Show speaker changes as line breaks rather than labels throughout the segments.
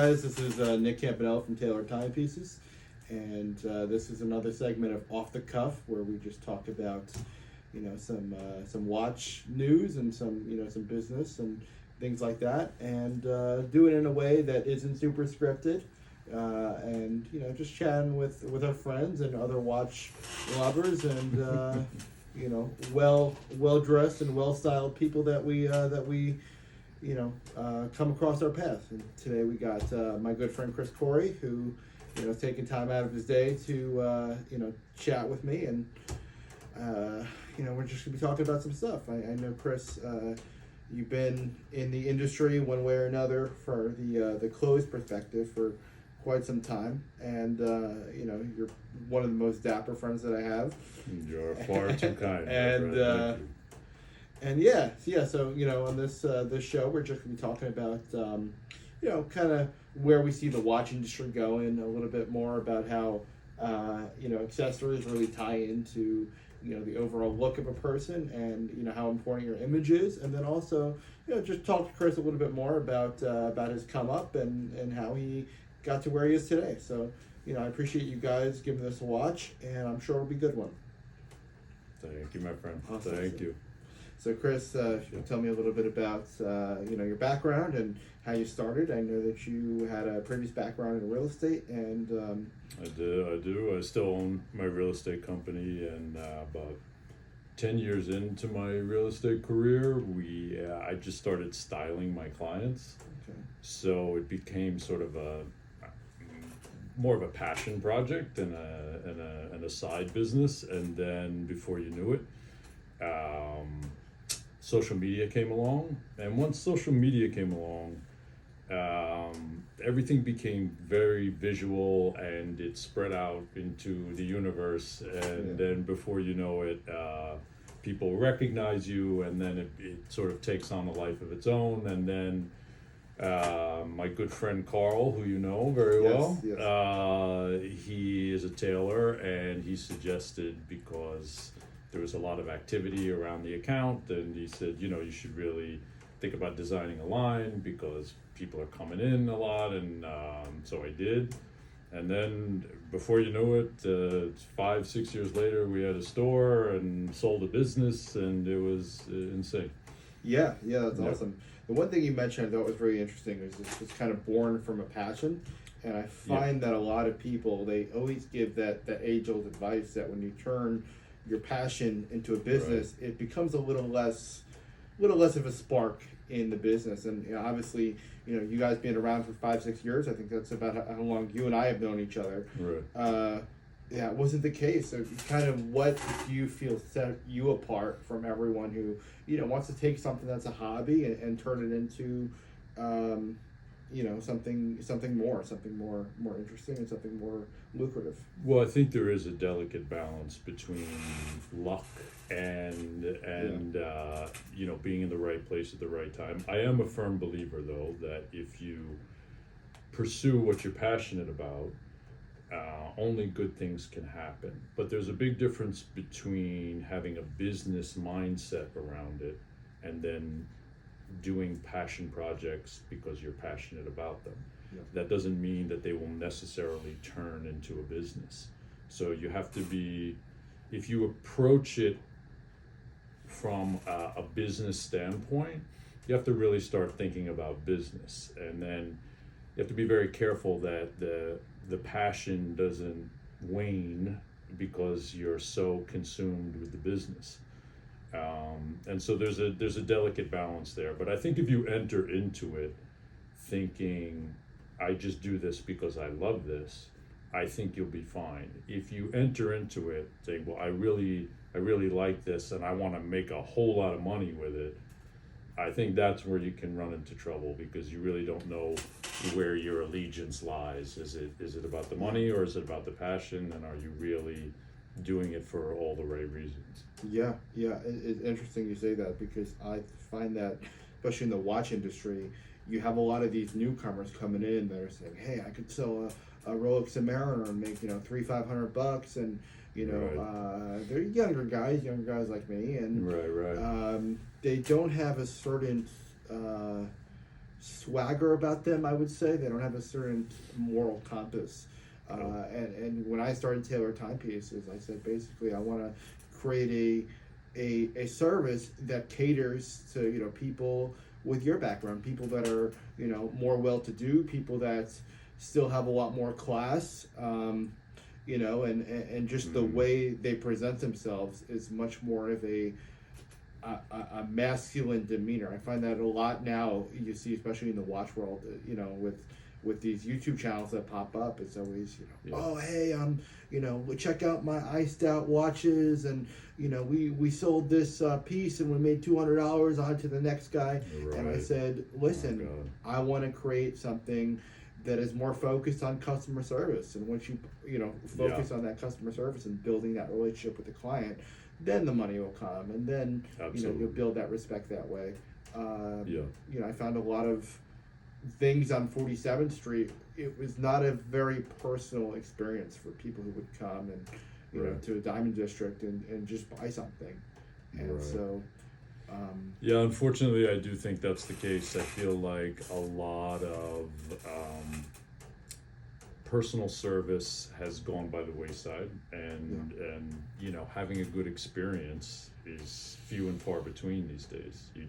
Guys, this is Nick Campanella from Taylor Timepieces, and this is another segment of Off the Cuff where we just talk about, some watch news and some business and things like that, and do it in a way that isn't super scripted, and just chatting with our friends and other watch lovers and well dressed and well styled people that we come across our path. And today we got my good friend Chris Korey, who, is taking time out of his day to, chat with me. And, we're just going to be talking about some stuff. I know, Chris, you've been in the industry one way or another for the clothes perspective for quite some time. And, you're one of the most dapper friends that I have.
You're far too kind.
And, so on this show, we're just gonna be talking about kind of where we see the watch industry going, a little bit more about how accessories really tie into the overall look of a person, and how important your image is, and then also just talk to Chris a little bit more about his come up and how he got to where he is today. So I appreciate you guys giving this a watch, and I'm sure it'll be a good one.
Thank you, my friend.
Awesome.
Thank you.
So Chris, if you can tell me a little bit about your background and how you started. I know that you had a previous background in real estate, and
I do. I still own my real estate company, and about 10 years into my real estate career, I just started styling my clients.
okay.
So it became sort of more of a passion project and a side business. And then before you knew it, social media came along, and once social media came along, everything became very visual, and it spread out into the universe, and then before you know it, people recognize you, and then it sort of takes on a life of its own. And then my good friend Carl, who you know very well, he is a tailor, and he suggested, because there was a lot of activity around the account, and he said, you should really think about designing a line because people are coming in a lot. And so I did. And then before you know it, 5-6 years later, we had a store and sold a business, and it was insane.
Yeah, that's awesome. The one thing you mentioned I thought was really interesting is it's kind of born from a passion. And I find that a lot of people, they always give that age-old advice that when you turn your passion into a business, it becomes a little less of a spark in the business. And obviously, you guys being around for 5-6 years, I think that's about how long you and I have known each other.
Right.
It wasn't the case. So kind of what do you feel set you apart from everyone who wants to take something that's a hobby and turn it into something more interesting and something more lucrative?
Well, I think there is a delicate balance between luck and being in the right place at the right time. I am a firm believer, though, that if you pursue what you're passionate about, only good things can happen. But there's a big difference between having a business mindset around it and then doing passion projects because you're passionate about them. That doesn't mean that they will necessarily turn into a business. So you have to be, if you approach it from a business standpoint, you have to really start thinking about business. And then you have to be very careful that the passion doesn't wane because you're so consumed with the business. And so there's a delicate balance there. But I think if you enter into it thinking, I just do this because I love this, I think you'll be fine. If you enter into it saying, well, I really like this and I want to make a whole lot of money with it, I think that's where you can run into trouble, because you really don't know where your allegiance lies. Is it about the money, or is it about the passion, and are you really doing it for all the right reasons?
Yeah, it's interesting you say that, because I find that, especially in the watch industry, you have a lot of these newcomers coming in that are saying, hey, I could sell a Rolex Submariner and make $300-500, and they're younger guys like me, and
right.
they don't have a certain swagger about them, I would say. They don't have a certain moral compass. And when I started Taylor Timepieces, I said basically I want to create a service that caters to, you know, people with your background, people that are, you know, more well-to-do, people that still have a lot more class, you know, and just the way they present themselves is much more of a masculine demeanor. I find that a lot now. You see, especially in the watch world, you know, with these YouTube channels that pop up, it's always, you know, oh hey, you know, check out my iced out watches, and you know, we sold this piece and we made $200 on to the next guy.
Right.
And I said, listen, I want to create something that is more focused on customer service, and once you know, focus on that customer service and building that relationship with the client, then the money will come, and then you know, you'll build that respect that way. You know, I found a lot of things on 47th Street. It was not a very personal experience for people who would come and, you know, to a Diamond District and just buy something. And so
yeah, unfortunately I do think that's the case. I feel like a lot of personal service has gone by the wayside, and you know, having a good experience is few and far between these days. You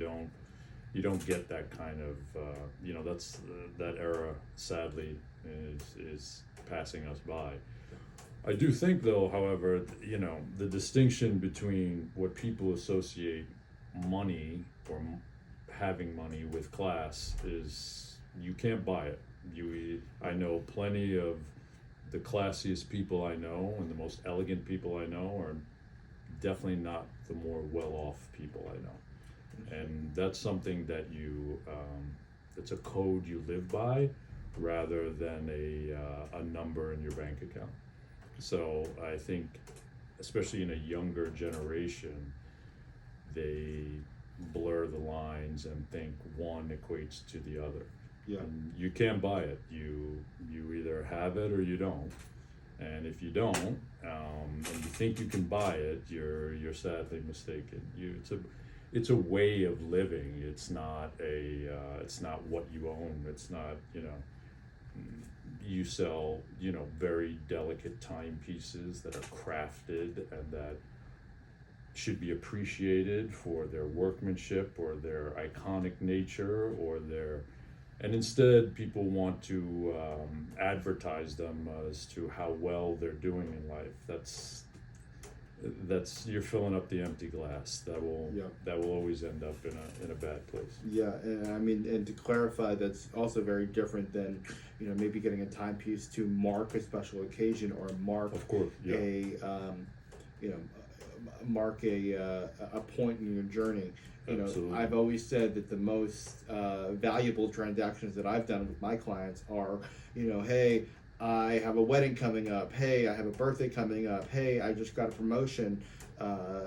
don't get that kind of you know, that's that era sadly is passing us by. I do think though, however, you know, the distinction between what people associate money or having money with class is, you can't buy it. I know plenty of the classiest people I know and the most elegant people I know are definitely not the more well-off people I know. And that's something that it's a code you live by rather than a number in your bank account. So I think, especially in a younger generation, they blur the lines and think one equates to the other.
Yeah.
And you can't buy it. You either have it or you don't. And if you don't, and you think you can buy it, you're sadly mistaken. It's a way of living. It's not it's not what you own. It's not, you know, you sell, you know, very delicate timepieces that are crafted and that should be appreciated for their workmanship or their iconic nature or their, and instead people want to advertise them as to how well they're doing in life. That's you're filling up the empty glass. That will always end up in a bad place.
Yeah, and I mean, and to clarify, that's also very different than, you know, maybe getting a timepiece to mark a special occasion or mark a you know, mark a point in your journey. You know, I've always said that the most valuable transactions that I've done with my clients are, you know, hey, I have a wedding coming up. Hey, I have a birthday coming up. Hey, I just got a promotion,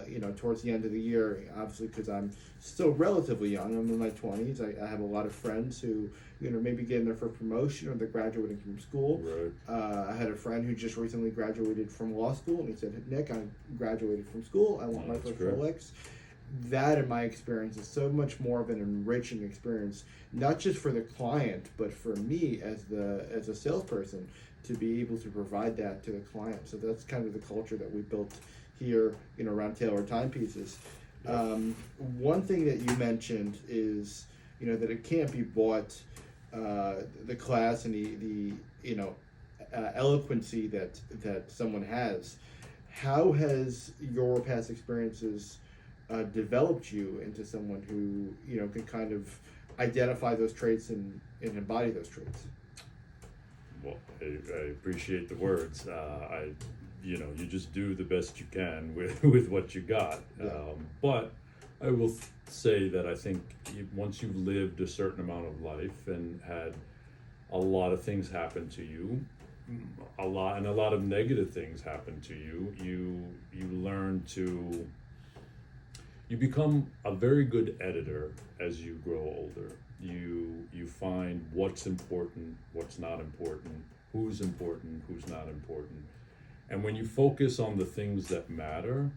you know, towards the end of the year. Obviously, because I'm still relatively young. I'm in my 20s. I have a lot of friends who, you know, maybe getting their first promotion or they're graduating from school.
Right.
I had a friend who just recently graduated from law school, and he said, Nick, I graduated from school. I want my first Rolex. That, in my experience, is so much more of an enriching experience, not just for the client, but for me as a salesperson, to be able to provide that to the client. So that's kind of the culture that we built here, you know, around Taylor Timepieces. One thing that you mentioned is, you know, that it can't be bought, the class and the you know, eloquency that someone has. How has your past experiences developed you into someone who, you know, can kind of identify those traits and embody those traits?
Well, I appreciate the words. You know, you just do the best you can with what you got. But I will say that I think once you've lived a certain amount of life and had a lot of things happen to you, a lot of negative things happen to you, you learn to, you become a very good editor as you grow older. You find what's important, what's not important, who's not important. And when you focus on the things that matter,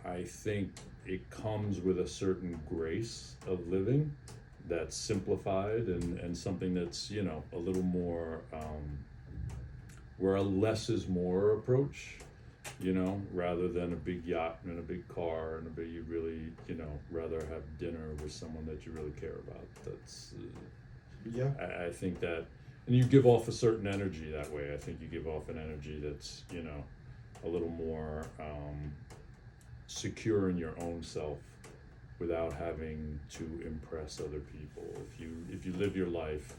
I think it comes with a certain grace of living that's simplified and something that's, you know, a little more, where a less is more approach, you know, rather than a big yacht and a big car and a big, you really, you know, rather have dinner with someone that you really care about. That's,
Yeah.
I think that, and you give off a certain energy that way. I think you give off an energy that's, you know, a little more secure in your own self without having to impress other people. If you live your life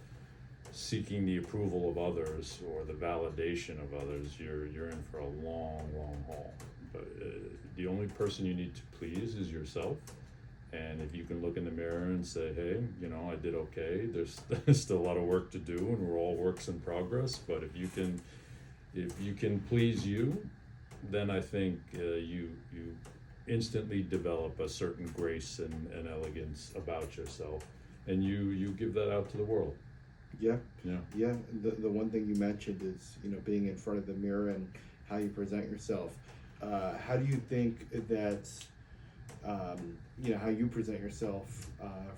seeking the approval of others or the validation of others, you're in for a long haul. But the only person you need to please is yourself. And if you can look in the mirror and say, hey, you know, I did okay, there's still a lot of work to do and we're all works in progress, but if you can please you, then I think you instantly develop a certain grace and elegance about yourself, and you give that out to the world.
Yeah.
Yeah.
Yeah. The one thing you mentioned is, you know, being in front of the mirror and how you present yourself. How do you think that, you know, how you present yourself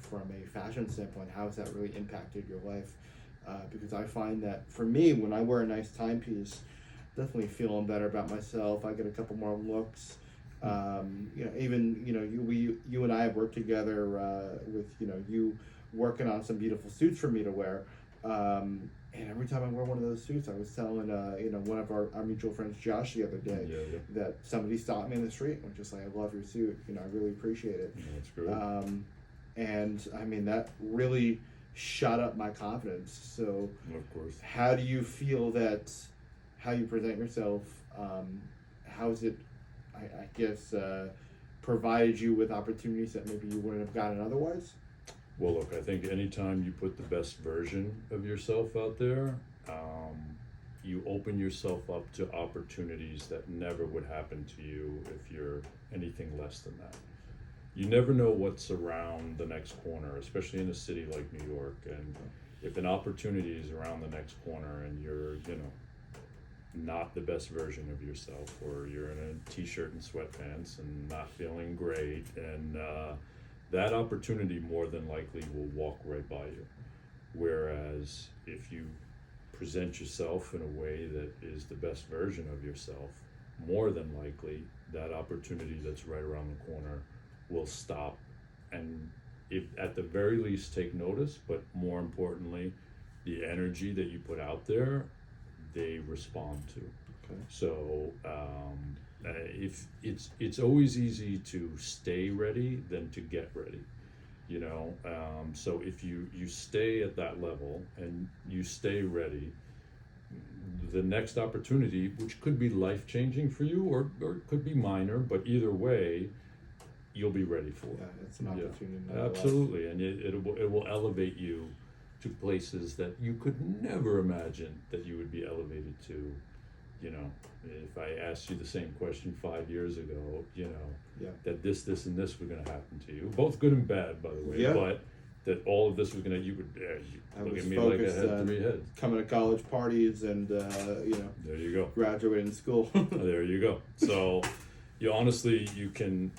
from a fashion standpoint, how has that really impacted your life? Because I find that for me, when I wear a nice timepiece, definitely feeling better about myself. I get a couple more looks. You know, even, you know, you and I have worked together with, you know, you working on some beautiful suits for me to wear. And every time I wear one of those suits, I was telling, you know, one of our mutual friends, Josh, the other day, that somebody stopped me in the street and was just like, I love your suit. You know, I really appreciate it.
Yeah, that's great.
And I mean, that really shot up my confidence. So,
Of course.
how do you feel that how you present yourself, how's it, I guess, provided you with opportunities that maybe you wouldn't have gotten otherwise?
Well, look, I think anytime you put the best version of yourself out there, you open yourself up to opportunities that never would happen to you if you're anything less than that. You never know what's around the next corner, especially in a city like New York. And if an opportunity is around the next corner and you're, you know, not the best version of yourself, or you're in a t-shirt and sweatpants and not feeling great, and that opportunity more than likely will walk right by you. Whereas if you present yourself in a way that is the best version of yourself, more than likely that opportunity that's right around the corner will stop and, if at the very least, take notice. But more importantly, the energy that you put out there, they respond to.
Okay.
So if it's always easy to stay ready than to get ready, you know. So if you stay at that level and you stay ready, the next opportunity, which could be life-changing for you or it could be minor, but either way, you'll be ready for it.
Yeah, it's an opportunity.
Yeah, absolutely, and it will elevate you to places that you could never imagine that you would be elevated to. You know, if I asked you the same question 5 years ago, you know, that this and this were going to happen to you, both good and bad, by the way, but that all of this was going to, you would look at me like I had three heads.
Coming to college parties and, you know,
there you go.
Graduating school.
There you go. So, you honestly, you can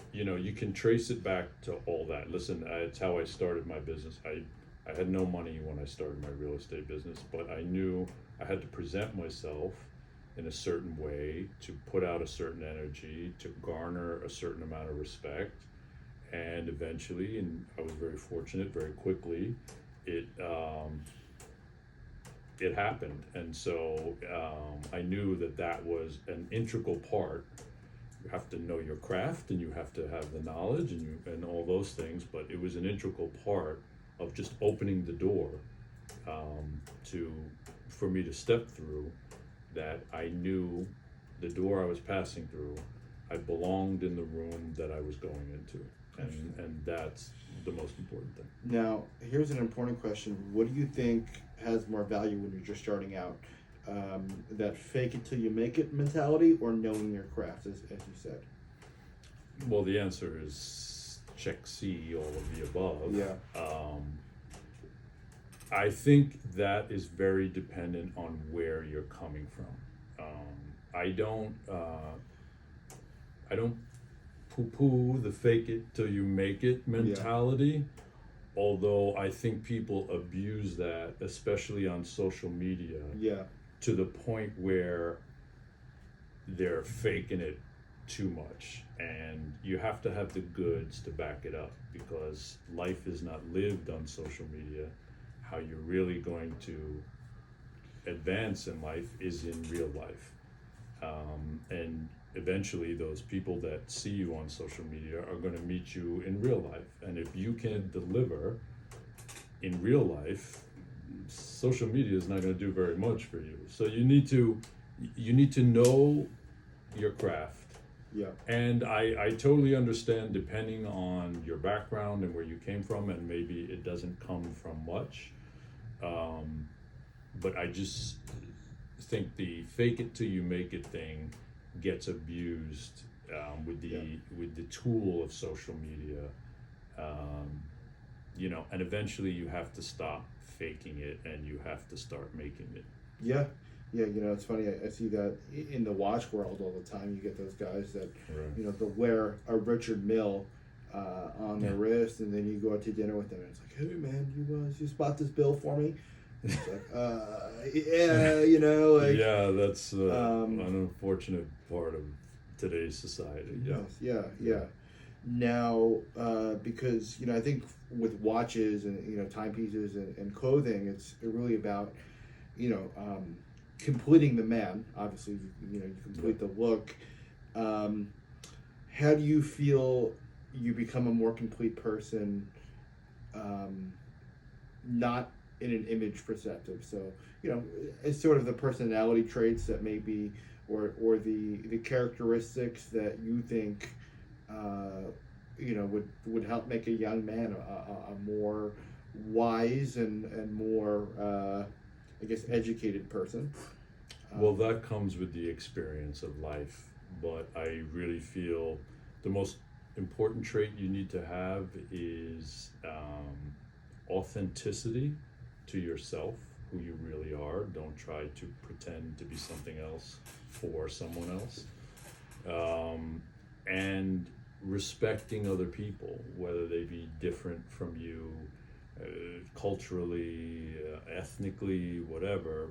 trace it back to all that. Listen, it's how I started my business. I had no money when I started my real estate business, but I knew I had to present myself in a certain way to put out a certain energy, to garner a certain amount of respect. And eventually, and I was very fortunate, very quickly, it happened. And so I knew that was an integral part. You have to know your craft and you have to have the knowledge and all those things, but it was an integral part of just opening the door for me to step through, that I knew the door I was passing through, I belonged in the room that I was going into. And that's the most important thing.
Now, here's an important question. What do you think has more value when you're just starting out? That fake it till you make it mentality, or knowing your craft, as you said?
Well, the answer is check C, all of the above.
Yeah.
I think that is very dependent on where you're coming from. I don't poo-poo the fake it till you make it mentality, although I think people abuse that, especially on social media,
Yeah.
to the point where they're faking it too much, and you have to have the goods to back it up, because life is not lived on social media. How you're really going to advance in life is in real life, and eventually those people that see you on social media are going to meet you in real life, and if you can deliver in real life, social media is not going to do very much for you. So you need to know your craft.
Yeah.
And I totally understand, depending on your background and where you came from, and maybe it doesn't come from much, but I just think the fake it till you make it thing gets abused, with the tool of social media, and eventually you have to stop faking it and you have to start making it.
Yeah. Yeah, it's funny. I see that in the watch world all the time. You get those guys that,
Right.
they'll wear a Richard Mille on their wrist, and then you go out to dinner with them, and it's like, hey man, you spot this bill for me? It's like, yeah,
Yeah, that's an unfortunate part of today's society. Yeah.
Yes, yeah. Now, because I think with watches and timepieces and clothing, it's really about completing the man. Obviously, you complete the look. How do you feel you become a more complete person? Not in an image perspective. So it's sort of the personality traits that maybe, or the characteristics that you think, would help make a young man a more wise and more, I guess, educated person.
Well, that comes with the experience of life, but I really feel the most important trait you need to have is authenticity to yourself, who you really are. Don't try to pretend to be something else for someone else. And respecting other people, whether they be different from you, culturally, ethnically, whatever.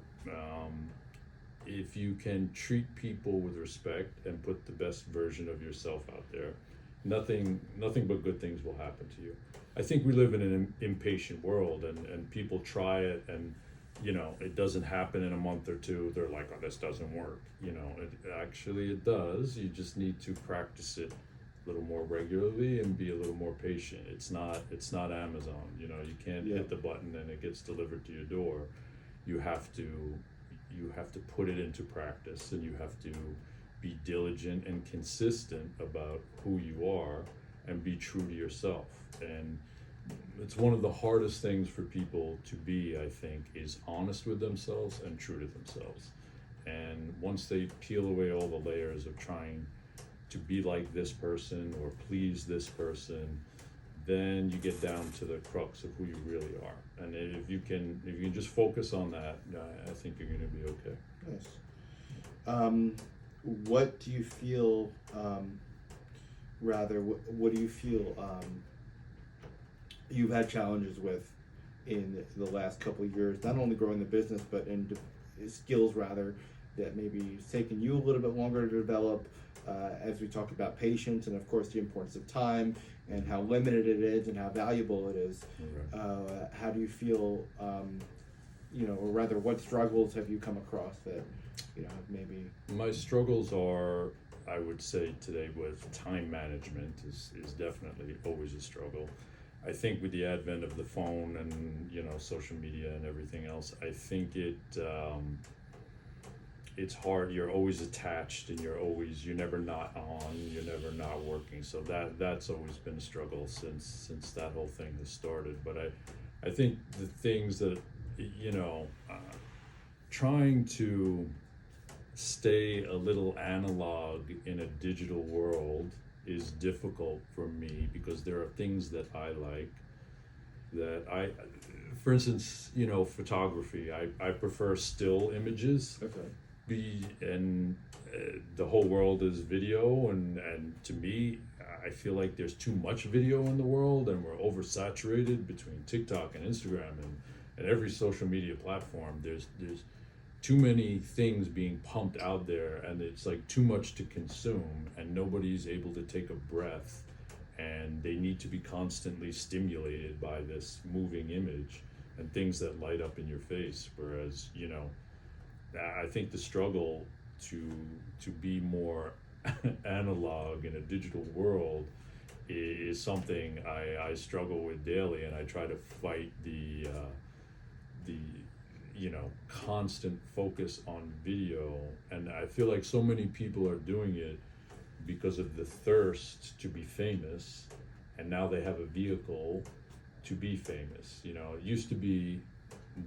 If you can treat people with respect and put the best version of yourself out there, nothing but good things will happen to you. I think we live in an impatient world, and people try it, and it doesn't happen in a month or two. They're like, oh, this doesn't work. It does. You just need to practice it a little more regularly and be a little more patient. It's not Amazon. You can't hit the button and it gets delivered to your door. You have to put it into practice, and you have to be diligent and consistent about who you are and be true to yourself. And it's one of the hardest things for people to be, I think, is honest with themselves and true to themselves. And once they peel away all the layers of trying to be like this person or please this person, then you get down to the crux of who you really are. And if you can just focus on that, I think you're going to be okay.
Nice. What do you feel? What do you feel you've had challenges with in the last couple of years? Not only growing the business, but in skills rather that maybe it's taken you a little bit longer to develop. As we talk about patience, and of course the importance of time, and how limited it is and how valuable it is.
Right.
How do you feel, or rather, what struggles have you come across that, maybe?
My struggles are, I would say today, with time management is definitely always a struggle. I think with the advent of the phone and social media and everything else, I think it's hard. You're always attached, and you're never not on, you're never not working. So that's always been a struggle since that whole thing has started. But I think the things that, trying to stay a little analog in a digital world is difficult for me, because there are things that I like that for instance, photography. I prefer still images.
Okay.
the whole world is video, and to me, I feel like there's too much video in the world, and we're oversaturated between TikTok and Instagram and every social media platform. There's too many things being pumped out there, and it's like too much to consume, and nobody's able to take a breath, and they need to be constantly stimulated by this moving image and things that light up in your face. Whereas, you know, I think the struggle to be more analog in a digital world is something I struggle with daily, and I try to fight the you know, constant focus on video. And I feel like so many people are doing it because of the thirst to be famous, and now they have a vehicle to be famous. You know, it used to be,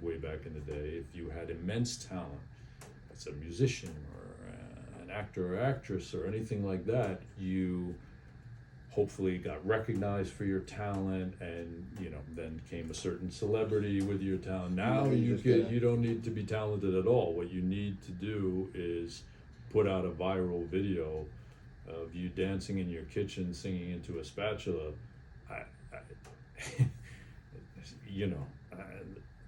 way back in the day, if you had immense talent as a musician or an actor or actress or anything like that, you hopefully got recognized for your talent, and you know, then came a certain celebrity with your talent. Now you don't need to be talented at all. What you need to do is put out a viral video of you dancing in your kitchen singing into a spatula. You know,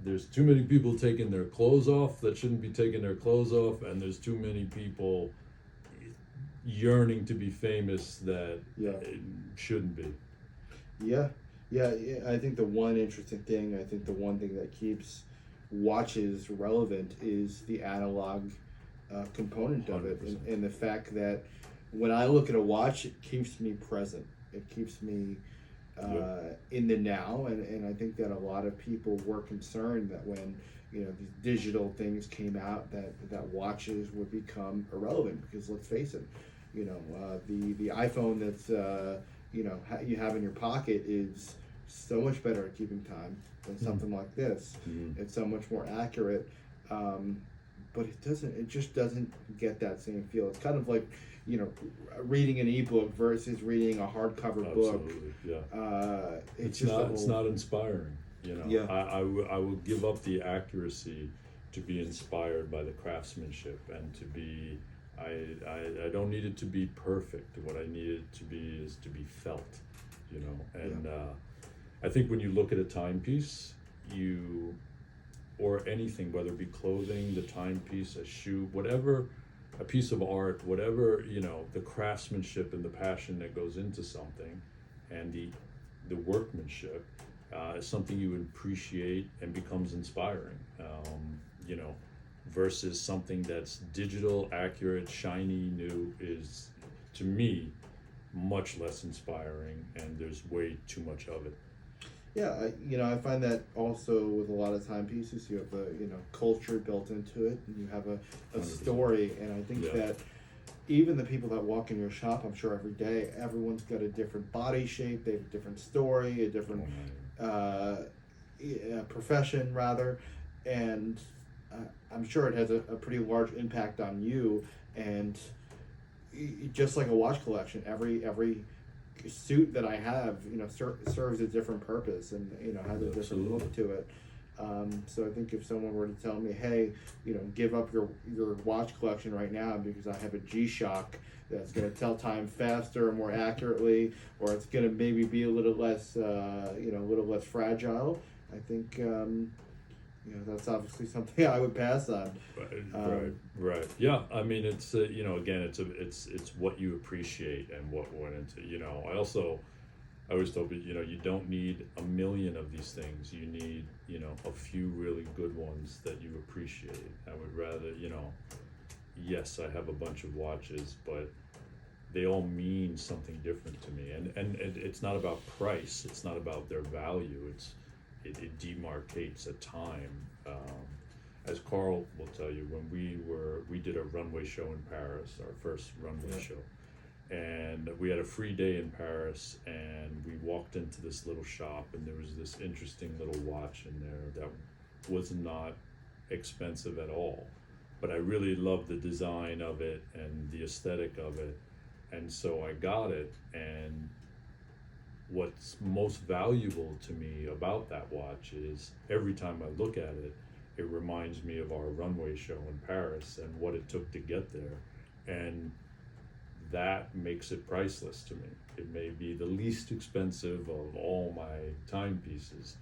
there's too many people taking their clothes off that shouldn't be taking their clothes off, and there's too many people yearning to be famous that shouldn't be.
Yeah, I think the one interesting thing, I think the one thing that keeps watches relevant is the analog component of it, and the fact that when I look at a watch, it keeps me present. It keeps me in the now, and I think that a lot of people were concerned that when, you know, these digital things came out, that watches would become irrelevant, because let's face it, you know, the iPhone that's you know, you have in your pocket is so much better at keeping time than something like this. It's so much more accurate, but it just doesn't get that same feel. It's kind of like, you know, reading an ebook versus reading a hardcover book.
Yeah.
It's
not inspiring. You know,
Yeah.
I will give up the accuracy to be inspired by the craftsmanship, and to be, I don't need it to be perfect. What I need it to be is to be felt, you know. And I think when you look at a timepiece, or anything, whether it be clothing, the timepiece, a shoe, whatever, a piece of art, whatever, you know, the craftsmanship and the passion that goes into something, and the workmanship is something you appreciate and becomes inspiring, you know, versus something that's digital, accurate, shiny, new, is, to me, much less inspiring, and there's way too much of it.
Yeah, you know, I find that also with a lot of timepieces, you have a, you know, culture built into it, and you have a story, and I think that even the people that walk in your shop, I'm sure every day, everyone's got a different body shape, they have a different story, a different profession rather, and I'm sure it has a pretty large impact on you. And just like a watch collection, every suit that I have, you know, serves a different purpose, and, you know, has a different look to it. So I think if someone were to tell me, hey, you know, give up your watch collection right now because I have a G-Shock that's going to tell time faster and more accurately, or it's going to maybe be a little less, you know, a little less fragile, I think, you know, that's obviously something I would pass on.
Right. Yeah. I mean, it's you know, again, it's what you appreciate and what went into. You know, I always told people, you know, you don't need a million of these things. You need, you know, a few really good ones that you appreciate. I would rather, you know, yes, I have a bunch of watches, but they all mean something different to me. And it's not about price. It's not about their value. It demarcates a time. As Carl will tell you, when we did a runway show in Paris, our first runway show, and we had a free day in Paris, and we walked into this little shop, and there was this interesting little watch in there that was not expensive at all, but I really loved the design of it and the aesthetic of it, and so I got it. And what's most valuable to me about that watch is every time I look at it, it reminds me of our runway show in Paris and what it took to get there, and that makes it priceless to me. It may be the least expensive of all my timepieces,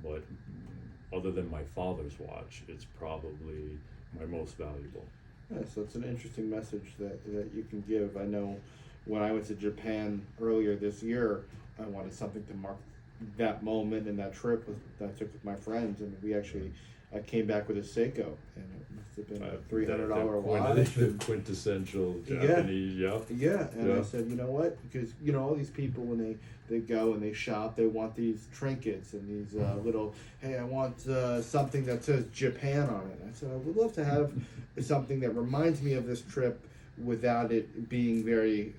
but other than my father's watch, it's probably my most valuable.
Yeah, so it's an interesting message that you can give. I know when I went to Japan earlier this year, I wanted something to mark that moment and that trip that I took with my friends, and I came back with a Seiko, and it must have been a $300 watch.
The quintessential Japanese,
Yeah, and I said, you know what? Because all these people when they go and they shop, they want these trinkets and these little. Hey, I want something that says Japan on it. I said I would love to have something that reminds me of this trip without it being very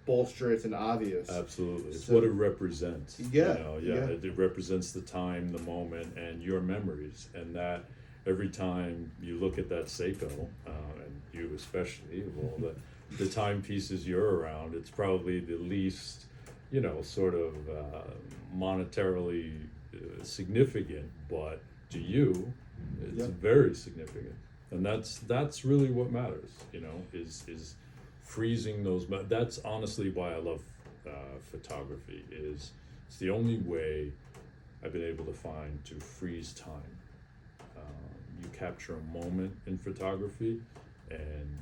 bolsterous and obvious.
Absolutely, it's what it represents.
Yeah,
It represents the time, the moment, and your memories. And that every time you look at that Seiko, and you especially, of all the timepieces you're around, it's probably the least, sort of monetarily significant, but to you, it's very significant. And that's really what matters. Is freezing those. That's honestly why I love photography. It's the only way I've been able to find to freeze time. You capture a moment in photography, and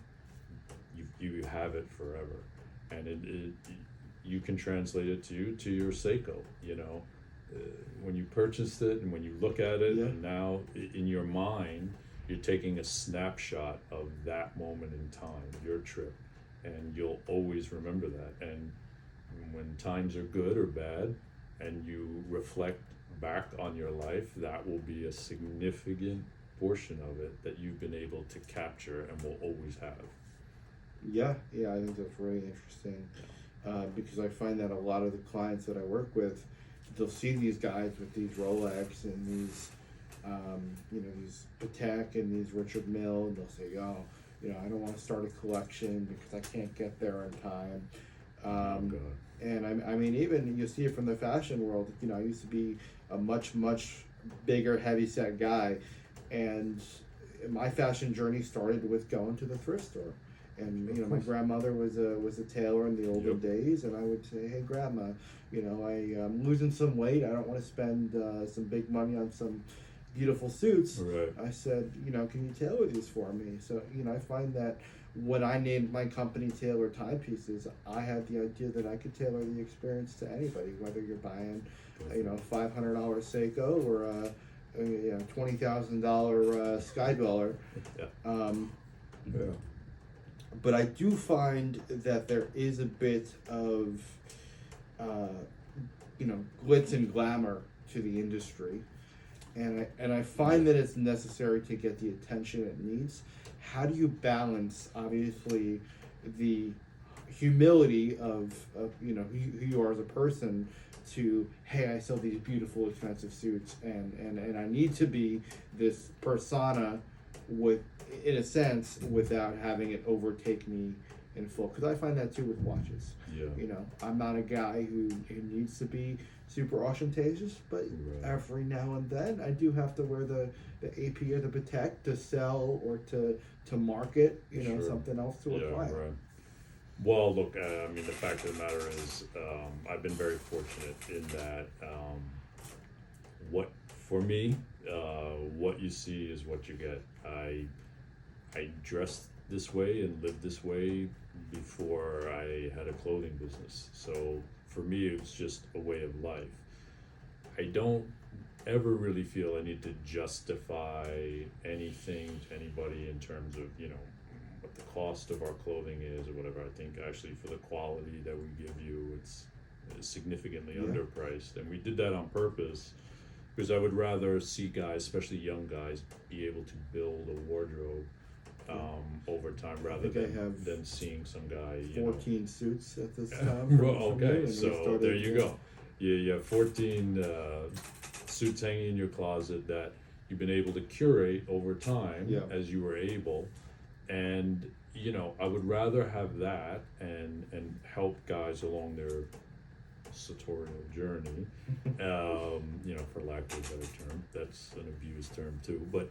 you have it forever, and you can translate it to your Seiko. When you purchased it and when you look at it, and now in your mind you're taking a snapshot of that moment in time, your trip. And you'll always remember that. And when times are good or bad, and you reflect back on your life, that will be a significant portion of it that you've been able to capture and will always have.
Yeah, I think that's really interesting because I find that a lot of the clients that I work with, they'll see these guys with these Rolex and these, these Patek and these Richard Mille, and they'll say, "Oh, I don't want to start a collection because I can't get there in time." And I mean, even you see it from the fashion world. I used to be a much bigger, heavy-set guy, and my fashion journey started with going to the thrift store. And my grandmother was a tailor in the olden days, and I would say, "Hey, Grandma, I'm losing some weight. I don't want to spend some big money on some beautiful suits."
Right.
I said, "Can you tailor these for me?" So I find that when I named my company Tailor Timepieces, I had the idea that I could tailor the experience to anybody, whether you're buying $500 Seiko or a $20,000 Sky Dweller. But I do find that there is a bit of glitz and glamour to the industry. And I find that it's necessary to get the attention it needs. How do you balance, obviously, the humility of who you are as a person to, hey, I sell these beautiful, expensive suits, and I need to be this persona in a sense, without having it overtake me in full. Because I find that too with watches. I'm not a guy who needs to be super ostentatious, but every now and then I do have to wear the AP or the Patek to sell or to market, something else to a client.
Right. Well, look, the fact of the matter is, I've been very fortunate in that for me, what you see is what you get. I dressed this way and lived this way before I had a clothing business. So for me, it was just a way of life. I don't ever really feel I need to justify anything to anybody in terms of, what the cost of our clothing is or whatever. I think actually for the quality that we give you, it's significantly underpriced. And we did that on purpose because I would rather see guys, especially young guys, be able to build a wardrobe over time rather than seeing some guy
14 suits at this time.
Well, okay, so there you go. You have 14 suits hanging in your closet that you've been able to curate over time as you were able, and I would rather have that and help guys along their sartorial journey, for lack of a better term. That's an abused term too, but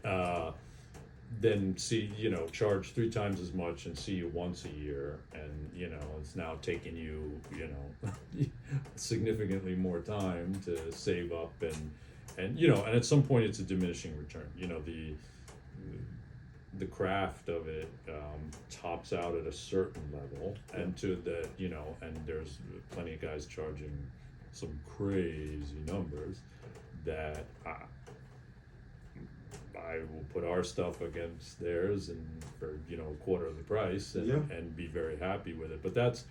then see, charge 3 times as much and see you once a year, and it's now taking you, significantly more time to save up, and at some point it's a diminishing return. The craft of it tops out at a certain level, and and there's plenty of guys charging some crazy numbers that I will put our stuff against theirs and for a quarter of the price, and be very happy with it. But that's,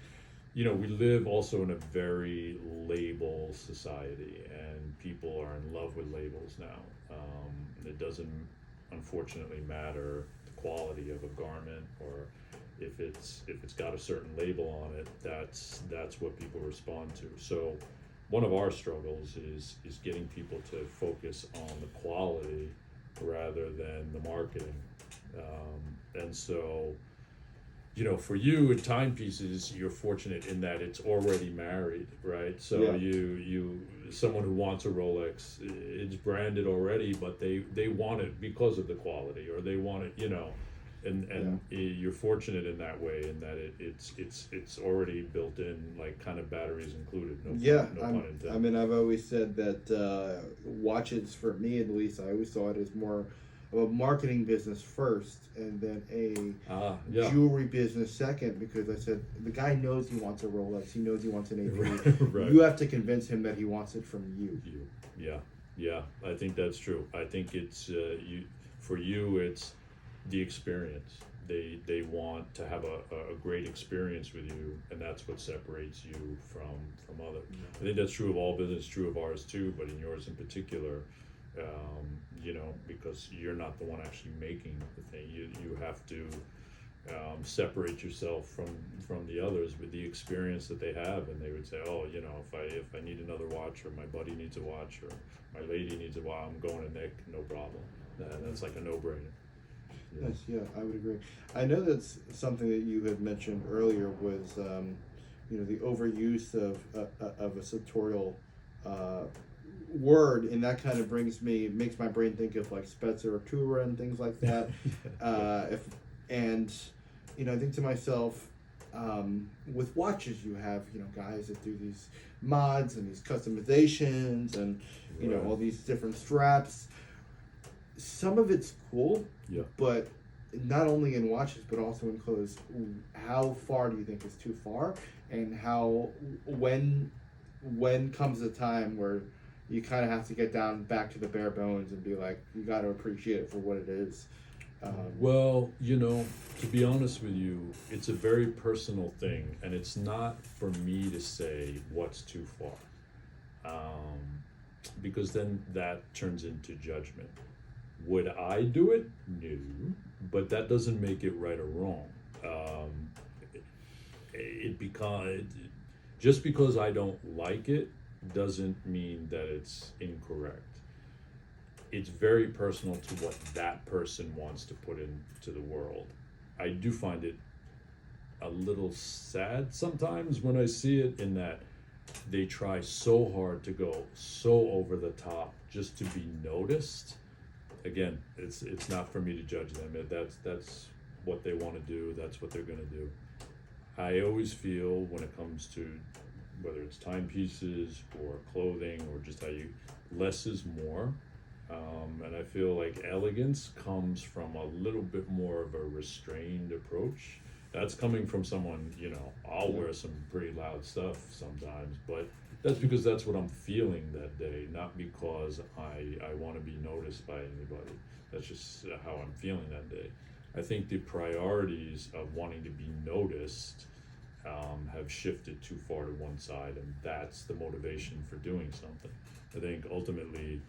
we live also in a very label society, and people are in love with labels now. It doesn't unfortunately matter the quality of a garment, or if it's got a certain label on it. That's what people respond to. So one of our struggles is getting people to focus on the quality rather than the marketing. And so, for you in timepieces, you're fortunate in that it's already married, right? So someone who wants a Rolex, it's branded already, but they want it because of the quality, or they want it, and you're fortunate in that way, in that it's already built in, like kind of batteries included. No pun intended.
I mean, I've always said that watches, for me at least, I always saw it as more of a marketing business first, and then a jewelry business second, because I said the guy knows he wants a Rolex, he knows he wants an AP. Right. You have to convince him that he wants it from you.
Yeah, I think that's true. I think it's for you it's the experience. They want to have a great experience with you, and that's what separates you from others. I think that's true of all business, true of ours too, but in yours in particular, because you're not the one actually making the thing. You have to separate yourself from the others with the experience that they have, and they would say, oh, if I need another watch, or my buddy needs a watch, or my lady needs a watch, I'm going to Nick, no problem. That's like a no-brainer.
Yes, I would agree. I know that's something that you had mentioned earlier was, the overuse of a sartorial word, and that kind of makes my brain think of like Spezzatura and things like that. I think to myself, with watches, you have guys that do these mods and these customizations, and all these different straps. Some of it's cool, but not only in watches but also in clothes. How far do you think is too far, and when comes a time where you kind of have to get down back to the bare bones and be like, you got to appreciate it for what it is?
Well, to be honest with you, it's a very personal thing, and it's not for me to say what's too far, because then that turns into judgment. Would I do it? No, but that doesn't make it right or wrong. Just because I don't like it doesn't mean that it's incorrect. It's very personal to what that person wants to put into the world. I do find it a little sad sometimes when I see it, in that they try so hard to go so over the top just to be noticed. Again, it's not for me to judge them. That's what they want to do. That's what they're going to do. I always feel, when it comes to whether it's timepieces or clothing or just less is more. And I feel like elegance comes from a little bit more of a restrained approach. That's coming from someone, I'll wear some pretty loud stuff sometimes, but that's because that's what I'm feeling that day, not because I want to be noticed by anybody. That's just how I'm feeling that day. I think the priorities of wanting to be noticed have shifted too far to one side, and that's the motivation for doing something. I think ultimately,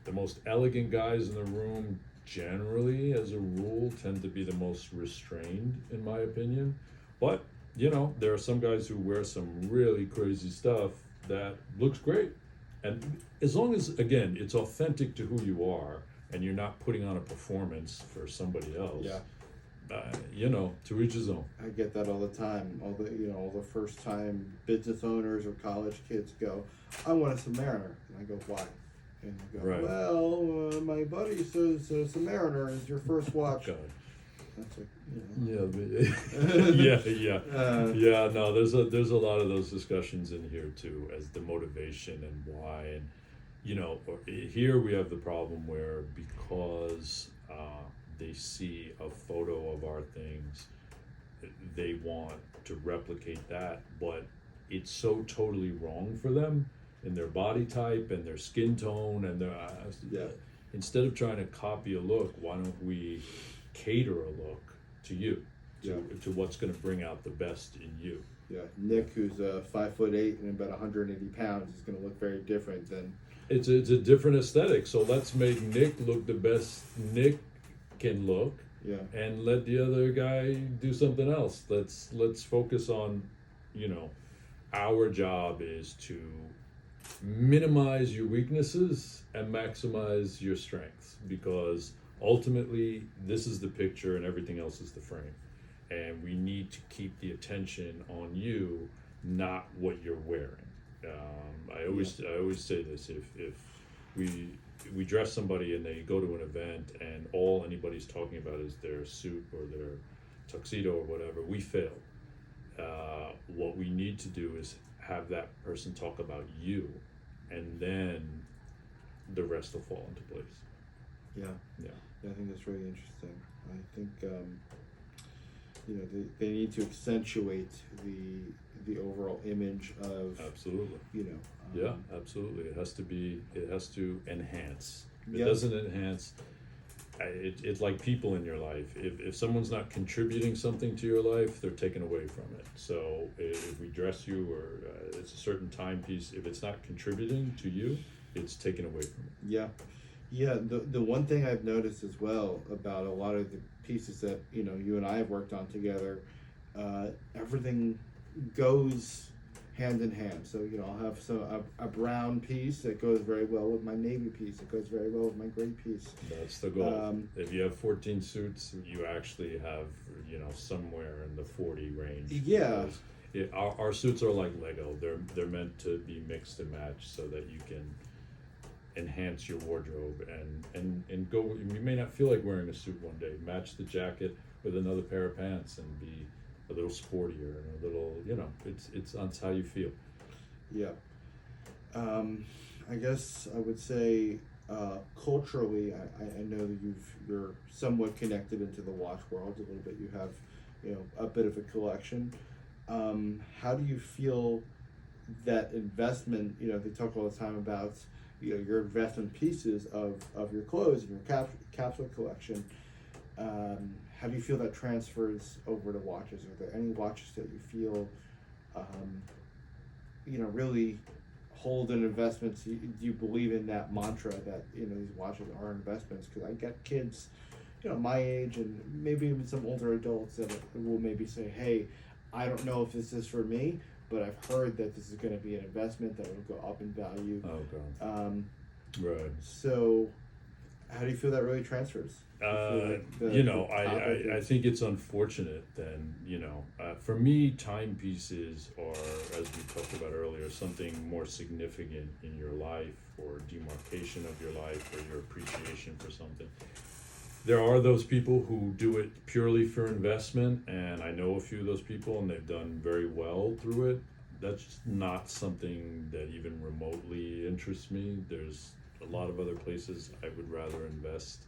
the most elegant guys in the room generally, as a rule, tend to be the most restrained, in my opinion. But there are some guys who wear some really crazy stuff that looks great, and as long as, again, it's authentic to who you are and you're not putting on a performance for somebody else, to each his own.
I get that all the time. All the first time business owners or college kids go, I want a Submariner, and I go, why? And you go,
Right.
well, my buddy says Submariner is your first watch.
God.
That's like, you know.
Yeah. No, there's a lot of those discussions in here too, as the motivation and why, and here we have the problem where because they see a photo of our things, they want to replicate that, but it's so totally wrong for them in their body type and their skin tone and their instead of trying to copy a look, why don't we cater a look to you, to what's going to bring out the best in you.
Yeah, Nick, who's 5'8" and about 180 pounds, is going to look very different than.
It's a different aesthetic, so let's make Nick look the best Nick can look.
Yeah.
And let the other guy do something else. Let's focus on, our job is to minimize your weaknesses and maximize your strengths, because ultimately this is the picture and everything else is the frame, and we need to keep the attention on you, not what you're wearing. I always say this: if we dress somebody and they go to an event and all anybody's talking about is their suit or their tuxedo or whatever, we fail. What we need to do is have that person talk about you, and then the rest will fall into place.
Yeah, I think that's really interesting. I think they need to accentuate the overall image of.
Absolutely. Absolutely. It has to enhance. If it doesn't enhance, it's like people in your life. If someone's not contributing something to your life, they're taken away from it. So if we dress you or it's a certain timepiece, if it's not contributing to you, it's taken away from it.
Yeah. The one thing I've noticed as well about a lot of the pieces that you and I have worked on together, everything goes hand in hand. So I'll have a brown piece that goes very well with my navy piece. It goes very well with my gray piece.
That's the goal. If you have 14 suits, you actually have somewhere in the 40 range.
Yeah.
Our suits are like Lego. They're meant to be mixed and matched so that you can enhance your wardrobe and go. You may not feel like wearing a suit one day. Match the jacket with another pair of pants and be a little sportier and a little, it's on how you feel.
Yeah. I guess I would say culturally, I know that you're somewhat connected into the watch world a little bit. You have, a bit of a collection. How do you feel that investment? They talk all the time about your investment pieces of your clothes and your capsule collection. How do you feel that transfers over to watches? Are there any watches that you feel, really hold an investment? Do you believe in that mantra that these watches are investments? Because I get kids, my age and maybe even some older adults that will maybe say, "Hey, I don't know if this is for me, but I've heard that this is going to be an investment that will go up in value."
Oh God. Right.
So, how do you feel that really transfers?
I think it's unfortunate then, for me, timepieces are, as we talked about earlier, something more significant in your life, or demarcation of your life, or your appreciation for something. There are those people who do it purely for investment, and I know a few of those people, and they've done very well through it. That's not something that even remotely interests me. There's a lot of other places I would rather invest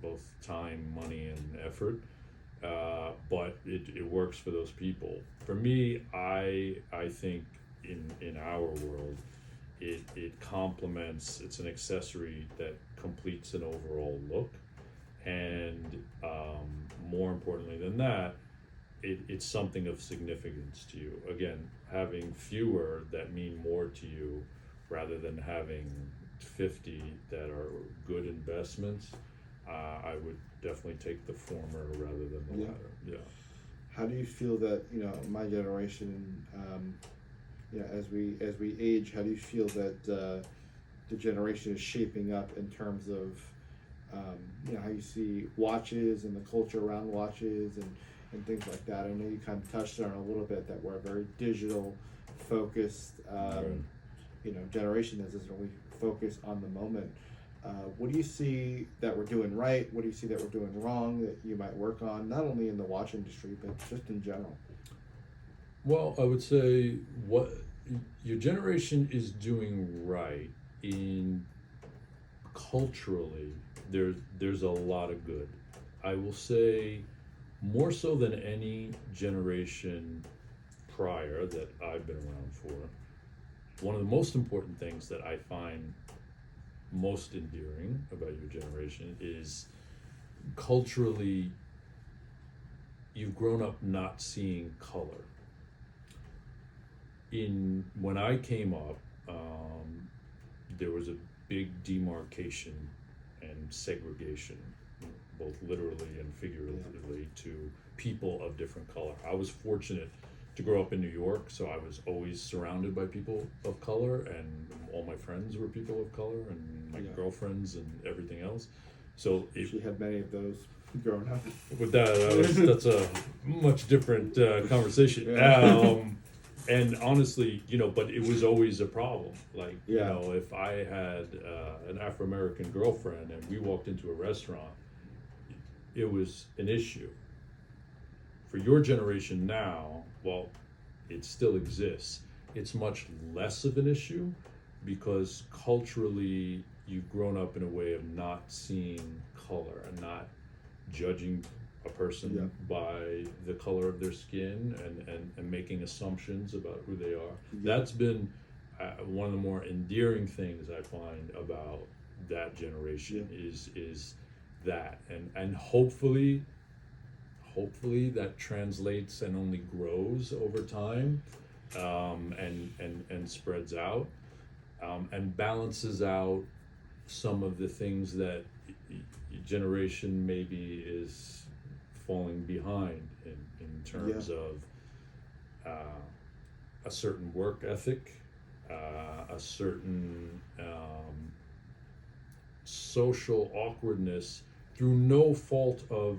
both time, money, and effort, but it works for those people. For me, I think in our world, it complements. It's an accessory that completes an overall look, and more importantly than that, it's something of significance to you. Again, having fewer that mean more to you, rather than having 50 that are good investments, I would definitely take the former rather than the latter. Yeah.
How do you feel that my generation, as we age, how do you feel that the generation is shaping up in terms of how you see watches and the culture around watches and things like that? I know you kind of touched on it a little bit, that we're a very digital focused.
Right.
Generation that doesn't really focus on the moment. What do you see that we're doing right? What do you see that we're doing wrong that you might work on, not only in the watch industry, but just in general?
Well, I would say what your generation is doing right in culturally, there's a lot of good. I will say more so than any generation prior that I've been around for. One of the most important things that I find most endearing about your generation is culturally you've grown up not seeing color. When I came up, there was a big demarcation and segregation, both literally and figuratively, to people of different color. I was fortunate to grow up in New York, so I was always surrounded by people of color, and all my friends were people of color, and my girlfriends and everything else. So
She had many of those growing up.
with that's a much different conversation.
Yeah.
And honestly, but it was always a problem. Like,
Yeah.
if I had an Afro-American girlfriend and we walked into a restaurant, it was an issue. For your generation now, well, it still exists. It's much less of an issue because culturally you've grown up in a way of not seeing color and not judging a person by the color of their skin and making assumptions about who they are. That's been one of the more endearing things I find about that generation is that, and hopefully that translates and only grows over time, and spreads out, and balances out some of the things that generation maybe is falling behind in terms of a certain work ethic, a certain social awkwardness through no fault of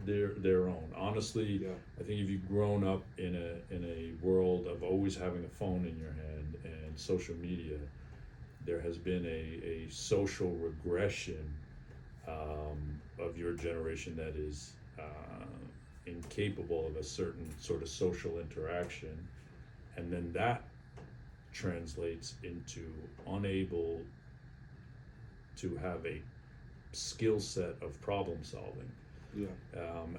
their own. Honestly, I think if you've grown up in a world of always having a phone in your hand and social media, there has been a social regression of your generation that is incapable of a certain sort of social interaction, and then that translates into unable to have a skill set of problem solving.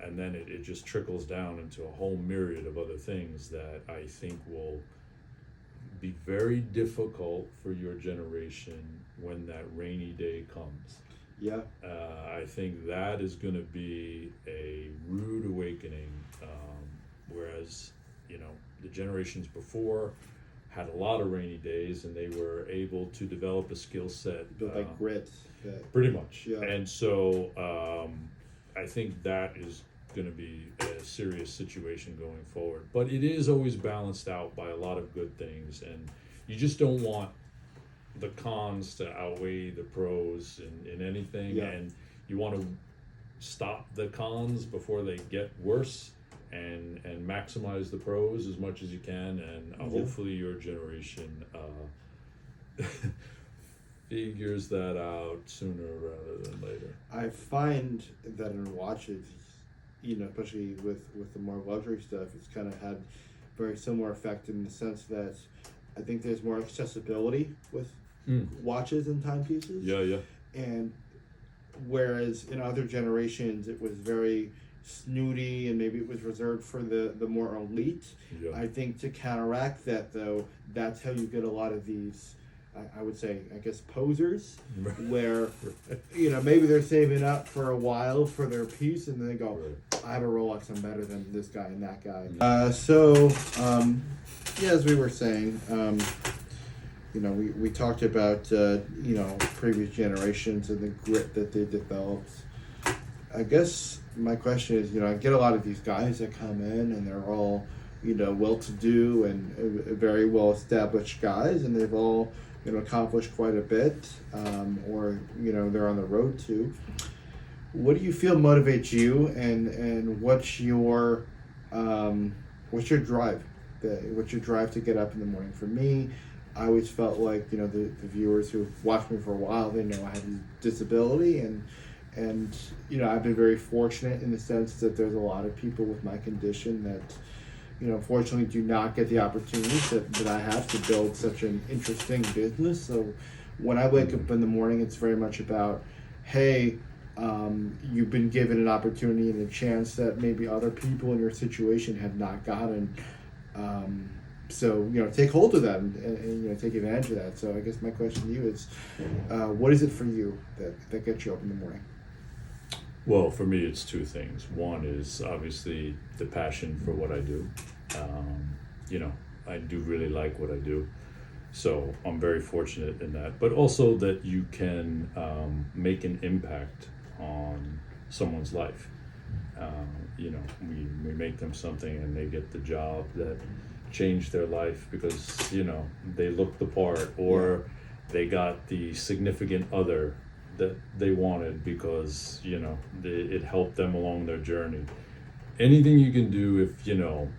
And then it just trickles down into a whole myriad of other things that I think will be very difficult for your generation when that rainy day comes. I think that is going to be a rude awakening, whereas the generations before had a lot of rainy days and they were able to develop a skill set,
built like grit.
Pretty much. And so I think that is going to be a serious situation going forward. But it is always balanced out by a lot of good things, and you just don't want the cons to outweigh the pros in anything, and you want to stop the cons before they get worse and maximize the pros as much as you can, and hopefully your generation figures that out sooner rather than later.
I find that in watches, especially with the more luxury stuff, it's kind of had very similar effect in the sense that I think there's more accessibility with watches and timepieces. And whereas in other generations it was very snooty and maybe it was reserved for the more elite. I think to counteract that, though, that's how you get a lot of these, I would say, I guess, posers, where maybe they're saving up for a while for their piece, and then they go, I have a Rolex, I'm better than this guy and that guy. So as we were saying, we talked about previous generations and the grit that they developed. I guess my question is, I get a lot of these guys that come in and they're all well-to-do and very well-established guys, and they've all accomplished quite a bit, or they're on the road to. What do you feel motivates you, and what's your drive? What's your drive to get up in the morning? For me, I always felt like, you know, the viewers who've watched me for a while, they know I have a disability, and you know, I've been very fortunate in the sense that there's a lot of people with my condition that, you know, unfortunately do not get the opportunities that I have to build such an interesting business. So when I wake up in the morning, it's very much about, hey, you've been given an opportunity and a chance that maybe other people in your situation have not gotten. So, you know, take hold of that and you know, take advantage of that. So I guess my question to you is, what is it for you that gets you up in the morning?
Well, for me, it's two things. One is obviously the passion for what I do. You know, I do really like what I do. So I'm very fortunate in that. But also that you can make an impact on someone's life. You know, we make them something and they get the job that changed their life because, you know, they looked the part, or they got the significant other that they wanted because, you know, it helped them along their journey. Anything you can do, if, you know,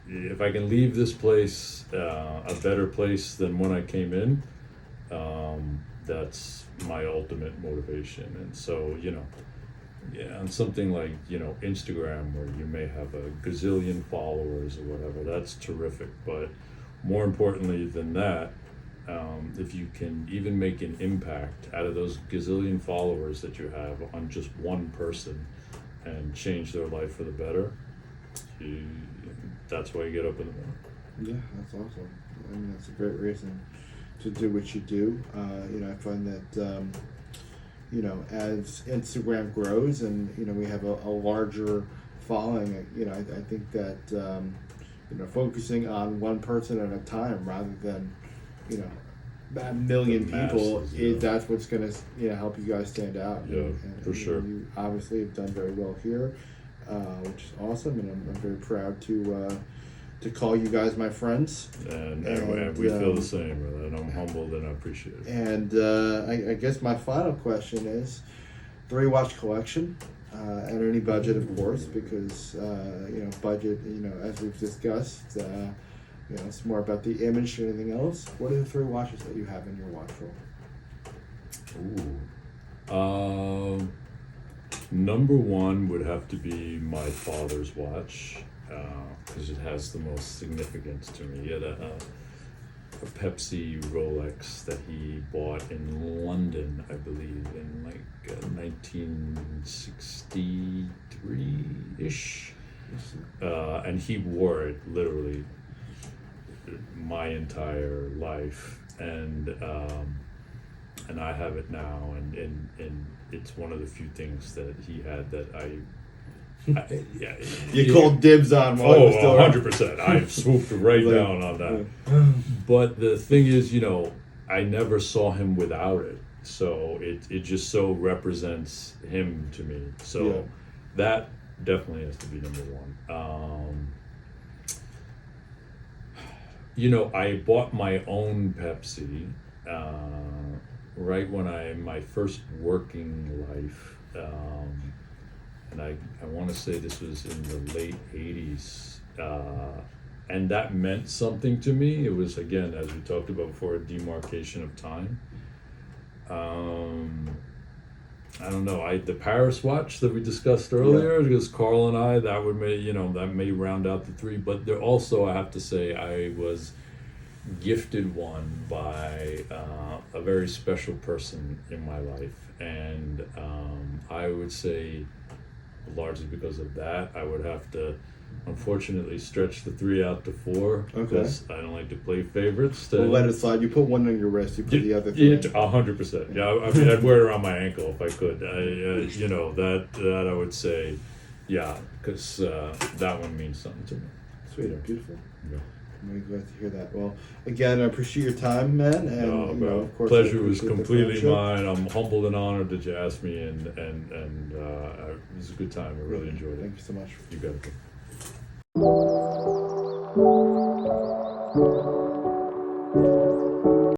if I can leave this place a better place than when I came in, that's my ultimate motivation. And so, you know, yeah, on something like, you know, Instagram, where you may have a gazillion followers or whatever, that's terrific. But more importantly than that, if you can even make an impact out of those gazillion followers that you have on just one person and change their life for the better, that's why you get up in the morning.
Yeah, that's awesome. I mean, that's a great reason to do what you do. You know, I find that, you know, as Instagram grows and, you know, we have a larger following, you know, I think that, you know, focusing on one person at a time rather than, you know, a million people, that's what's going to, you know, help you guys stand out.
Yeah,
and
for sure.
You obviously have done very well here, which is awesome, and I'm very proud to call you guys my friends.
And we feel the same, and I'm humbled and I appreciate it.
And I guess my final question is, 3-watch collection, at any budget, of course, because, you know, budget, you know, as we've discussed, you know, it's more about the image than anything else. What are the 3 watches that you have in your watch roll?
Ooh. Number one would have to be my father's watch, because it has the most significance to me. He had a Pepsi Rolex that he bought in London, I believe, in like 1963-ish. And he wore it literally my entire life, and I have it now, and it's one of the few things that he had that yeah.
You called dibs on while it was still
100%. I swooped right down on that. But the thing is, you know, I never saw him without it, so it just so represents him to me. So that definitely has to be number one. You know, I bought my own Pepsi right when my first working life, and I want to say this was in the late 80s, and that meant something to me. It was, again, as we talked about before, a demarcation of time. I don't know, the Paris watch that we discussed earlier, because Carl and I, that may round out the 3, but there also, I have to say, I was gifted one by a very special person in my life, and I would say, largely because of that, I would have to unfortunately stretch the 3 out to 4, because I don't like to play favorites.
We'll let it slide. You put one on your wrist, you put the other 3.
100%. Yeah, I mean, I'd wear it around my ankle if I could. You know, that I would say, yeah, because that one means something to me.
Sweet, beautiful.
Yeah.
I'm really glad to hear that. Well, again, I appreciate your time, man. And you know, of course,
pleasure was completely mine. I'm humbled and honored that you asked me, and it was a good time. I really enjoyed it.
Thank you so much.
You got it.